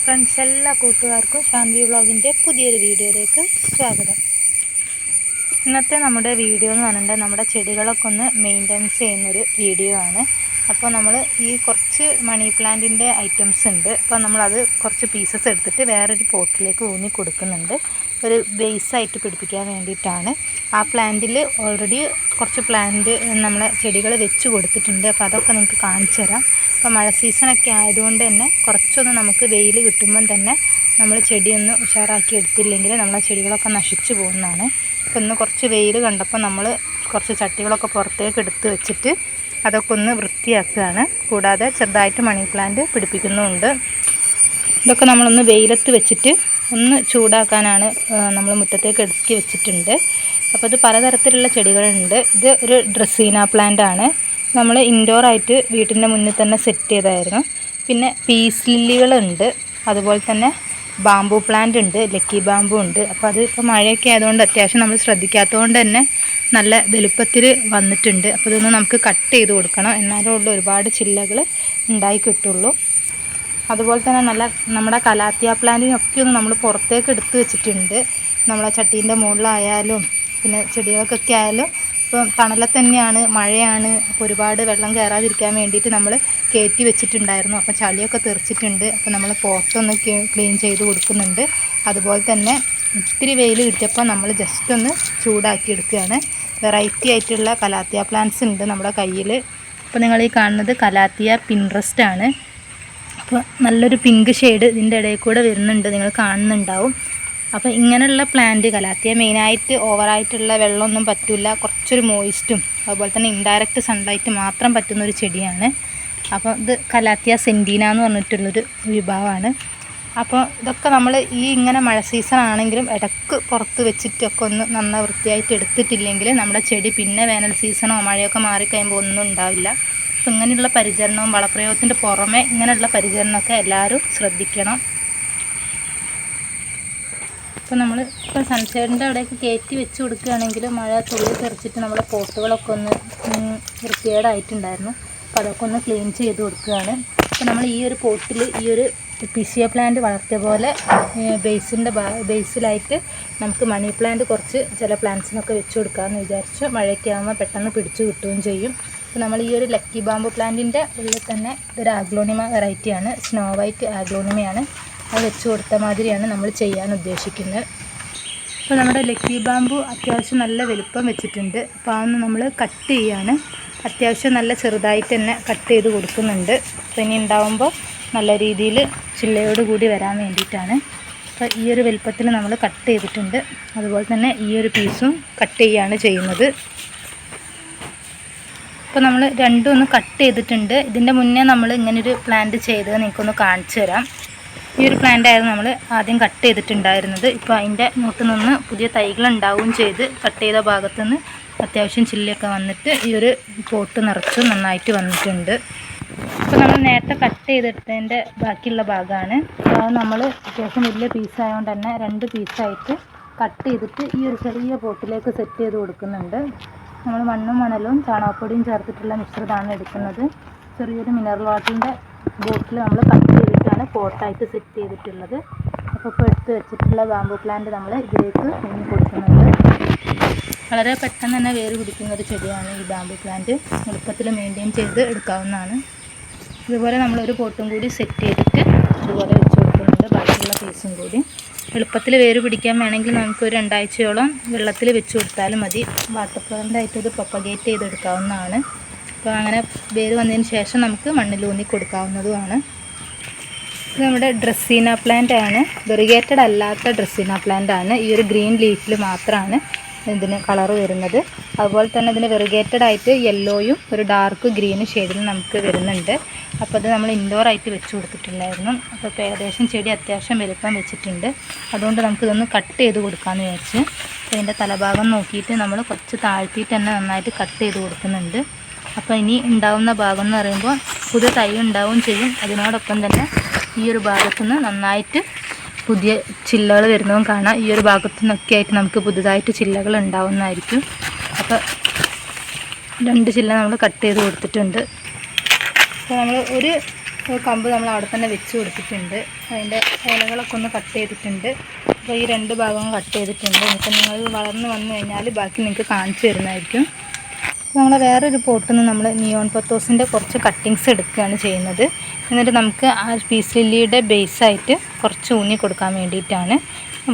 Friends, എല്ലാ കൂട്ടുകാർക്കും ശാന്തി വ്ളോഗിൻ്റെ പുതിയൊരു വീഡിയോയിലേക്ക് സ്വാഗതം. ഇന്നത്തെ നമ്മുടെ വീഡിയോ എന്ന് പറഞ്ഞിട്ടുണ്ടെങ്കിൽ നമ്മുടെ ചെടികളൊക്കെ ഒന്ന് മെയിൻ്റനൻസ് ചെയ്യുന്നൊരു വീഡിയോ ആണ്. അപ്പോൾ നമ്മൾ ഈ കുറച്ച് മണി പ്ലാന്റിൻ്റെ ഐറ്റംസ് ഉണ്ട്. അപ്പോൾ നമ്മളത് കുറച്ച് പീസസ് എടുത്തിട്ട് വേറൊരു പോട്ടിലേക്ക് ഊന്നി കൊടുക്കുന്നുണ്ട്, ഒരു ബേസായിട്ട് പിടിപ്പിക്കാൻ വേണ്ടിയിട്ടാണ്. ആ പ്ലാന്റിൽ ഓൾറെഡി കുറച്ച് പ്ലാന്റ് നമ്മൾ ചെടികൾ വെച്ച് കൊടുത്തിട്ടുണ്ട്. അപ്പോൾ അതൊക്കെ നിങ്ങൾക്ക് കാണിച്ചു തരാം. അപ്പോൾ മഴ സീസണൊക്കെ ആയതുകൊണ്ട് തന്നെ കുറച്ചൊന്ന് നമുക്ക് വെയിൽ കിട്ടുമ്പം തന്നെ നമ്മൾ ചെടിയൊന്ന് ഉഷാറാക്കി എടുത്തില്ലെങ്കിൽ നമ്മളെ ചെടികളൊക്കെ നശിച്ചു പോകുന്നതാണ്. അപ്പോൾ ഇന്ന് കുറച്ച് വെയിൽ കണ്ടപ്പോൾ നമ്മൾ കുറച്ച് ചട്ടികളൊക്കെ പുറത്തേക്ക് എടുത്ത് വെച്ചിട്ട് അതൊക്കെ ഒന്ന് വൃത്തിയാക്കുകയാണ്. കൂടാതെ ചെറുതായിട്ട് മണി പ്ലാന്റ് പിടിപ്പിക്കുന്നുമുണ്ട്. ഇതൊക്കെ നമ്മളൊന്ന് വെയിലത്ത് വെച്ചിട്ട് ഒന്ന് ചൂടാക്കാനാണ് നമ്മൾ മുറ്റത്തേക്ക് എടുക്കി വെച്ചിട്ടുണ്ട്. അപ്പോൾ ഇത് പലതരത്തിലുള്ള ചെടികളുണ്ട്. ഇത് ഒരു ഡ്രസ്സീന പ്ലാന്റ് ആണ്. നമ്മൾ ഇൻഡോറായിട്ട് വീട്ടിൻ്റെ മുന്നിൽ തന്നെ സെറ്റ് ചെയ്തായിരുന്നു. പിന്നെ പീസ് ലില്ലികളുണ്ട്, അതുപോലെ തന്നെ ബാമ്പു പ്ലാന്റ് ഉണ്ട്, ലക്കി ബാമ്പു ഉണ്ട്. അപ്പോൾ അത് ഇപ്പോൾ മഴയൊക്കെ ആയതുകൊണ്ട് അത്യാവശ്യം നമ്മൾ ശ്രദ്ധിക്കാത്തതുകൊണ്ട് തന്നെ നല്ല വലുപ്പത്തിൽ വന്നിട്ടുണ്ട്. അപ്പോൾ ഇതൊന്ന് നമുക്ക് കട്ട് ചെയ്ത് കൊടുക്കണം, എന്നാലേ ഉള്ളൂ ഒരുപാട് ചില്ലകൾ ഉണ്ടായി കിട്ടുള്ളൂ. അതുപോലെ തന്നെ നമ്മുടെ കലാത്തിയ പ്ലാന്റിനൊക്കെ ഒന്ന് നമ്മൾ പുറത്തേക്ക് എടുത്ത് വെച്ചിട്ടുണ്ട്. നമ്മളെ ചട്ടീൻ്റെ മുകളിലായാലും പിന്നെ ചെടികൾക്കൊക്കെ ആയാലും ഇപ്പം തണലത്ത് തന്നെയാണ്, മഴയാണ്. അപ്പോൾ ഒരുപാട് വെള്ളം കയറാതിരിക്കാൻ വേണ്ടിയിട്ട് നമ്മൾ കയറ്റി വെച്ചിട്ടുണ്ടായിരുന്നു. അപ്പോൾ ചളിയൊക്കെ തെറിച്ചിട്ടുണ്ട്. അപ്പോൾ നമ്മൾ പോട്ടൊന്ന് ക്ലീൻ ചെയ്ത് കൊടുക്കുന്നുണ്ട്. അതുപോലെ തന്നെ ഇത്തിരി വെയിൽ കിട്ടിയപ്പോൾ നമ്മൾ ജസ്റ്റ് ഒന്ന് ചൂടാക്കി എടുക്കുകയാണ്. വെറൈറ്റി ആയിട്ടുള്ള കലാത്തിയ പ്ലാന്റ്സ് ഉണ്ട് നമ്മുടെ കയ്യിൽ. അപ്പോൾ നിങ്ങൾ ഈ കാണുന്നത് കലാത്തിയ പിൻട്രസ്റ്റ് ആണ്. അപ്പോൾ നല്ലൊരു പിങ്ക് ഷെയ്ഡ് ഇതിൻ്റെ ഇടയിൽ കൂടെ വരുന്നുണ്ട്, നിങ്ങൾ കാണുന്നുണ്ടാവും. അപ്പോൾ ഇങ്ങനെയുള്ള പ്ലാന്റ് കലാത്തിയ മെയിനായിട്ട് ഓവറായിട്ടുള്ള വെള്ളമൊന്നും പറ്റില്ല, കുറച്ചൊരു മോയിസ്റ്റും അതുപോലെ തന്നെ ഇൻഡയറക്റ്റ് സൺലൈറ്റ് മാത്രം പറ്റുന്നൊരു ചെടിയാണ്. അപ്പോൾ ഇത് കലാത്തിയ സെൻറ്റീന എന്ന് പറഞ്ഞിട്ടുള്ളൊരു വിഭാഗമാണ്. അപ്പോൾ ഇതൊക്കെ നമ്മൾ ഈ ഇങ്ങനെ മഴ സീസൺ ആണെങ്കിലും ഇടയ്ക്ക് പുറത്ത് വെച്ചിട്ടൊക്കെ ഒന്ന് നന്നായി വൃത്തിയായിട്ട് എടുത്തിട്ടില്ലെങ്കിൽ നമ്മുടെ ചെടി പിന്നെ വേനൽ സീസണോ മഴയൊക്കെ മാറിക്കഴിയുമ്പോൾ ഒന്നും ഉണ്ടാവില്ല. അപ്പോൾ ഇങ്ങനെയുള്ള പരിചരണവും വളപ്രയോഗത്തിൻ്റെ പുറമെ ഇങ്ങനെയുള്ള പരിചരണമൊക്കെ എല്ലാവരും ശ്രദ്ധിക്കണം. അപ്പോൾ നമ്മൾ ഇപ്പോൾ സൺഷെയ്ഡിൻ്റെ അവിടേക്ക് കയറ്റി വെച്ച് കൊടുക്കുകയാണെങ്കിൽ മഴ തുള്ളി തെറിച്ചിട്ട് നമ്മുടെ പോട്ടുകളൊക്കെ ഒന്ന് വൃത്തികേടായിട്ടുണ്ടായിരുന്നു. അപ്പോൾ അതൊക്കെ ഒന്ന് ക്ലീൻ ചെയ്ത് കൊടുക്കുകയാണ്. അപ്പോൾ നമ്മൾ ഈ ഒരു പോട്ടിൽ ഈ ഒരു പിസിയ പ്ലാന്റ് വളർത്തിയ പോലെ ബേസിലായിട്ട് നമുക്ക് മണി പ്ലാന്റ് കുറച്ച് ചില പ്ലാന്റ്സിനൊക്കെ വെച്ച് കൊടുക്കാമെന്ന് വിചാരിച്ചു. മഴയൊക്കെ ആകുമ്പോൾ പെട്ടെന്ന് പിടിച്ചു കിട്ടുകയും ചെയ്യും. അപ്പോൾ നമ്മൾ ഈ ഒരു ലക്കി ബാമ്പു പ്ലാന്റിൻ്റെ ഉള്ളിൽ തന്നെ ഇതൊരു ആഗ്ലോണിമ വെറൈറ്റിയാണ്, സ്നോ വൈറ്റ് ആഗ്ലോണിമയാണ്. അത് വെച്ച് കൊടുത്ത മാതിരിയാണ് നമ്മൾ ചെയ്യാൻ ഉദ്ദേശിക്കുന്നത്. അപ്പോൾ നമ്മുടെ ലക്കി ബാമ്പു അത്യാവശ്യം നല്ല വലുപ്പം വെച്ചിട്ടുണ്ട്. അപ്പോൾ അതൊന്ന് നമ്മൾ കട്ട് ചെയ്യാണ്. അത്യാവശ്യം നല്ല ചെറുതായിട്ട് തന്നെ കട്ട് ചെയ്ത് കൊടുക്കുന്നുണ്ട്. അപ്പോൾ ഇനി ഉണ്ടാകുമ്പോൾ നല്ല രീതിയിൽ ചില്ലയോട് കൂടി വരാൻ വേണ്ടിയിട്ടാണ്. അപ്പോൾ ഈ ഒരു വലുപ്പത്തിൽ നമ്മൾ കട്ട് ചെയ്തിട്ടുണ്ട്. അതുപോലെ തന്നെ ഈ ഒരു പീസും കട്ട് ചെയ്യുകയാണ് ചെയ്യുന്നത്. അപ്പോൾ നമ്മൾ രണ്ടും ഒന്ന് കട്ട് ചെയ്തിട്ടുണ്ട്. ഇതിൻ്റെ മുന്നേ നമ്മൾ ഇങ്ങനൊരു പ്ലാന്റ് ചെയ്തത് നിങ്ങൾക്കൊന്ന് കാണിച്ചു തരാം. ഈ ഒരു പ്ലാന്റ് ആയിരുന്നു നമ്മൾ ആദ്യം കട്ട് ചെയ്തിട്ടുണ്ടായിരുന്നത്. ഇപ്പോൾ അതിൻ്റെ മൂട്ടിൽ നിന്ന് പുതിയ തൈകൾ ഉണ്ടാവുകയും ചെയ്ത് കട്ട് ചെയ്ത ഭാഗത്തു നിന്ന് അത്യാവശ്യം ചില്ലയൊക്കെ വന്നിട്ട് ഈ ഒരു പോട്ട് നിറച്ച് നന്നായിട്ട് വന്നിട്ടുണ്ട്. അപ്പോൾ നമ്മൾ നേരത്തെ കട്ട് ചെയ്തെടുത്തതിൻ്റെ ബാക്കിയുള്ള ഭാഗമാണ്. അത് നമ്മൾ അത്യാവശ്യം വലിയ പീസായതുകൊണ്ട് തന്നെ 2 പീസായിട്ട് കട്ട് ചെയ്തിട്ട് ഈ ഒരു ചെറിയ പോട്ടിലേക്ക് സെറ്റ് ചെയ്ത് കൊടുക്കുന്നുണ്ട്. നമ്മൾ മണ്ണും മണലും ചാണകപ്പൊടിയും ചേർത്തിട്ടുള്ള മിശ്രിതമാണ് എടുക്കുന്നത്. ചെറിയൊരു മിനറൽ വാട്ടറിൻ്റെ ബോട്ടിൽ നമ്മൾ കട്ട് ചെയ്തിട്ടാണ് പോട്ടായിട്ട് സെറ്റ് ചെയ്തിട്ടുള്ളത്. അപ്പോൾ ഇപ്പോൾ എടുത്ത് വെച്ചിട്ടുള്ള ബാമ്പു പ്ലാന്റ് നമ്മൾ ഇതിലേക്ക് ഊന്നി കൊടുക്കുന്നുണ്ട്. വളരെ പെട്ടെന്ന് തന്നെ വേര് പിടിക്കുന്നൊരു ചെടിയാണ് ഈ ബാമ്പു പ്ലാന്റ്. എളുപ്പത്തിൽ മെയിൻറ്റെയിൻ ചെയ്ത് എടുക്കാവുന്നതാണ്. ഇതുപോലെ നമ്മളൊരു പോട്ടും കൂടി സെറ്റ് ചെയ്തിട്ട് ഇതുപോലെ വെച്ച് കൊടുക്കുന്നുണ്ട്. ബാക്കിയുള്ള പീസും കൂടി എളുപ്പത്തിൽ വേര് പിടിക്കാൻ വേണമെങ്കിൽ നമുക്ക് ഒരു 2 ആഴ്ചയോളം വെള്ളത്തിൽ വെച്ച് കൊടുത്താലും മതി. വാട്ടർ പ്ലാന്റായിട്ട് ഇത് പ്രൊപ്പഗേറ്റ് ചെയ്തെടുക്കാവുന്നതാണ്. അപ്പോൾ അങ്ങനെ വേര് വന്നതിന് ശേഷം നമുക്ക് മണ്ണിലൂന്നി കൊടുക്കാവുന്നതുമാണ്. ഇത് നമ്മുടെ ഡ്രസ്സീന പ്ലാന്റ് ആണ്. വെറിഗേറ്റഡ് അല്ലാത്ത ഡ്രസ്സീന പ്ലാന്റ് ആണ്. ഈ ഒരു ഗ്രീൻ ലീഫിൽ മാത്രമാണ് ഇതിന് കളറ് വരുന്നത്. അതുപോലെ തന്നെ ഇതിന് വെറിഗേറ്റഡ് ആയിട്ട് യെല്ലോയും ഒരു ഡാർക്ക് ഗ്രീൻ ഷെയ്ഡിൽ നമുക്ക് വരുന്നുണ്ട്. അപ്പോൾ അത് നമ്മൾ ഇൻഡോറായിട്ട് വെച്ച് കൊടുത്തിട്ടുണ്ടായിരുന്നു. അപ്പോൾ ഇപ്പോൾ ഏകദേശം ചെടി അത്യാവശ്യം വലുപ്പം വെച്ചിട്ടുണ്ട്. അതുകൊണ്ട് നമുക്കിതൊന്ന് കട്ട് ചെയ്ത് കൊടുക്കാമെന്ന് വിചാരിച്ച് അതിൻ്റെ തലഭാഗം നോക്കിയിട്ട് നമ്മൾ കുറച്ച് താഴ്ത്തിയിട്ട് തന്നെ നന്നായിട്ട് കട്ട് ചെയ്ത് കൊടുക്കുന്നുണ്ട്. അപ്പോൾ ഇനി ഉണ്ടാവുന്ന ഭാഗം എന്ന് പറയുമ്പോൾ പുതിയ തൈ ഉണ്ടാവുകയും ചെയ്യും. അതിനോടൊപ്പം തന്നെ ഈ ഒരു ഭാഗത്തുനിന്ന് നന്നായിട്ട് പുതിയ ചില്ലകൾ വരുന്നതും കാണാം. ഈ ഒരു ഭാഗത്തു നിന്നൊക്കെ ആയിട്ട് നമുക്ക് പുതുതായിട്ട് ചില്ലകൾ ഉണ്ടാവുന്നതായിരിക്കും. അപ്പോൾ 2 ചില്ല നമ്മൾ കട്ട് ചെയ്ത് കൊടുത്തിട്ടുണ്ട്. അപ്പോൾ നമ്മൾ ഒരു കമ്പ് നമ്മൾ അവിടെ തന്നെ വെച്ച് കൊടുത്തിട്ടുണ്ട്. അതിൻ്റെ ഇലകളൊക്കെ ഒന്ന് കട്ട് ചെയ്തിട്ടുണ്ട്. അപ്പോൾ ഈ 2 ഭാഗവും കട്ട് ചെയ്തിട്ടുണ്ട്. എന്നിട്ട് നിങ്ങൾ വളർന്ന് വന്നു കഴിഞ്ഞാൽ ബാക്കി നിങ്ങൾക്ക് കാണിച്ചു തരുന്നതായിരിക്കും. നമ്മൾ വേറൊരു പോട്ടിൽ നിന്ന് നമ്മൾ നിയോൺ പൊത്തോസിൻ്റെ കുറച്ച് കട്ടിങ്സ് എടുക്കുകയാണ് ചെയ്യുന്നത്. എന്നിട്ട് നമുക്ക് ആ പീസ് ലില്ലിയുടെ ബേസായിട്ട് കുറച്ച് ഊന്നി കൊടുക്കാൻ വേണ്ടിയിട്ടാണ്.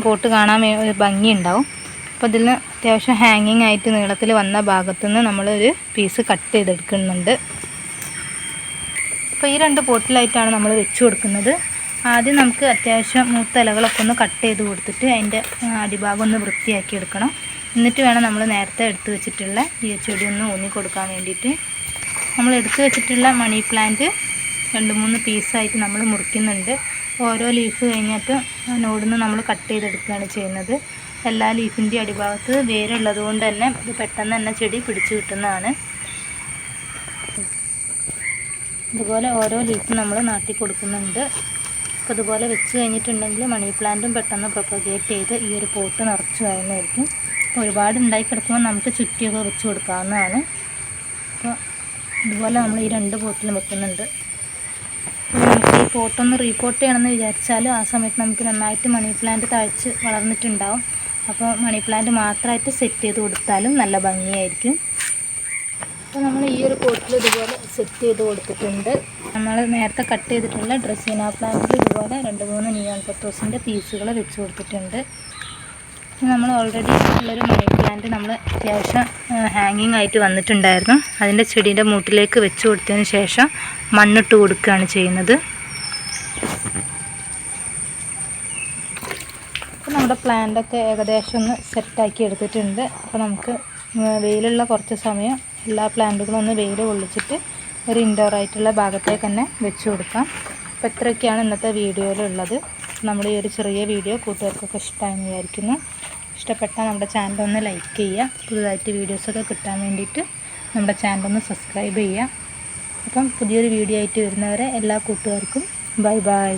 പോട്ട് കാണാൻ ഒരു ഭംഗിയുണ്ടാവും. അപ്പോൾ ഇതിൽ അത്യാവശ്യം ഹാങ്ങിങ് ആയിട്ട് നീളത്തിൽ വന്ന ഭാഗത്തുനിന്ന് നമ്മളൊരു പീസ് കട്ട് ചെയ്തെടുക്കുന്നുണ്ട്. അപ്പോൾ ഈ 2 പോട്ടിലായിട്ടാണ് നമ്മൾ വെച്ച് കൊടുക്കുന്നത്. ആദ്യം നമുക്ക് അത്യാവശ്യം മൂത്ത ഇലകളൊക്കെ ഒന്ന് കട്ട് ചെയ്ത് കൊടുത്തിട്ട് അതിൻ്റെ അടിഭാഗം ഒന്ന് വൃത്തിയാക്കി എടുക്കണം. എന്നിട്ട് വേണം നമ്മൾ നേരത്തെ എടുത്ത് വെച്ചിട്ടുള്ള ഈ ചെടി ഒന്ന് ഊന്നി കൊടുക്കാൻ വേണ്ടിയിട്ട്. നമ്മൾ എടുത്ത് വെച്ചിട്ടുള്ള മണി പ്ലാന്റ് 2-3 പീസായിട്ട് നമ്മൾ മുറിക്കുന്നുണ്ട്. ഓരോ ലീഫ് കഴിഞ്ഞിട്ട് നോടിന്ന് നമ്മൾ കട്ട് ചെയ്തെടുക്കുകയാണ് ചെയ്യുന്നത്. എല്ലാ ലീഫിൻ്റെ അടിഭാഗത്ത് വേരുള്ളത് കൊണ്ട് തന്നെ ഇത് പെട്ടെന്ന് തന്നെ ചെടി പിടിച്ചു കിട്ടുന്നതാണ്. ഇതുപോലെ ഓരോ ലീഫും നമ്മൾ നാട്ടി കൊടുക്കുന്നുണ്ട്. അപ്പോൾ ഇതുപോലെ വെച്ച് കഴിഞ്ഞിട്ടുണ്ടെങ്കിൽ മണി പ്ലാന്റും പെട്ടെന്ന് പ്രൊപ്പഗേറ്റ് ചെയ്ത് ഈ ഒരു പോട്ട് നിറച്ച് വരുന്നതായിരിക്കും. അപ്പോൾ ഒരുപാട് ഉണ്ടായി കിടക്കുമ്പോൾ നമുക്ക് ചുറ്റിയൊക്കെ വെച്ച് കൊടുക്കാവുന്നതാണ്. അപ്പോൾ ഇതുപോലെ നമ്മൾ ഈ 2 പോട്ടിലും വെക്കുന്നുണ്ട്. അപ്പോൾ നമുക്ക് ഈ പോട്ടൊന്ന് റീപോർട്ട് ചെയ്യണമെന്ന് വിചാരിച്ചാൽ ആ സമയത്ത് നമുക്ക് നന്നായിട്ട് മണി പ്ലാന്റ് തഴച്ച് വളർന്നിട്ടുണ്ടാവും. അപ്പോൾ മണി പ്ലാന്റ് മാത്രമായിട്ട് സെറ്റ് ചെയ്ത് കൊടുത്താലും നല്ല ഭംഗിയായിരിക്കും. അപ്പോൾ നമ്മൾ ഈ ഒരു പോട്ടിൽ ഇതുപോലെ സെറ്റ് ചെയ്ത് കൊടുത്തിട്ടുണ്ട്. നമ്മൾ നേരത്തെ കട്ട് ചെയ്തിട്ടുള്ള ഡ്രസീന പ്ലാന്റിൽ ഇതുപോലെ 2-3 നിയോൺ പൊത്തോസിൻ്റെ പീസുകൾ വെച്ച് കൊടുത്തിട്ടുണ്ട്. നമ്മൾ ഓൾറെഡി ഉള്ളൊരു മണി പ്ലാന്റ് നമ്മൾ അത്യാവശ്യം ഹാങ്ങിങ് ആയിട്ട് വന്നിട്ടുണ്ടായിരുന്നു. അതിൻ്റെ ചെടീൻ്റെ മൂട്ടിലേക്ക് വെച്ച് കൊടുത്തതിന് ശേഷം മണ്ണിട്ട് കൊടുക്കുകയാണ് ചെയ്യുന്നത്. അപ്പോൾ നമ്മുടെ പ്ലാന്റൊക്കെ ഏകദേശം ഒന്ന് സെറ്റാക്കി എടുത്തിട്ടുണ്ട്. അപ്പോൾ നമുക്ക് വെയിലുള്ള കുറച്ച് സമയം എല്ലാ പ്ലാന്റുകളും ഒന്ന് വെയിൽ കൊള്ളിച്ചിട്ട് ഒരു ഇൻഡോർ ആയിട്ടുള്ള ഭാഗത്തേക്ക് തന്നെ വെച്ച് കൊടുക്കാം. അപ്പോൾ ഇത്രയൊക്കെയാണ് ഇന്നത്തെ വീഡിയോയിലുള്ളത്. നമ്മുടെ ഈ ഒരു ചെറിയ വീഡിയോ കൂട്ടുകാർക്കൊക്കെ ഇഷ്ടമായെന്ന് വിചാരിക്കുന്നു. ഇഷ്ടപ്പെട്ടാൽ നമ്മുടെ ചാനലൊന്ന് ലൈക്ക് ചെയ്യുക. പുതുതായിട്ട് വീഡിയോസൊക്കെ കിട്ടാൻ വേണ്ടിയിട്ട് നമ്മുടെ ചാനലൊന്ന് സബ്സ്ക്രൈബ് ചെയ്യുക. അപ്പം പുതിയൊരു വീഡിയോ ആയിട്ട് വരുന്നവരെ എല്ലാ കൂട്ടുകാർക്കും ബൈ ബൈ.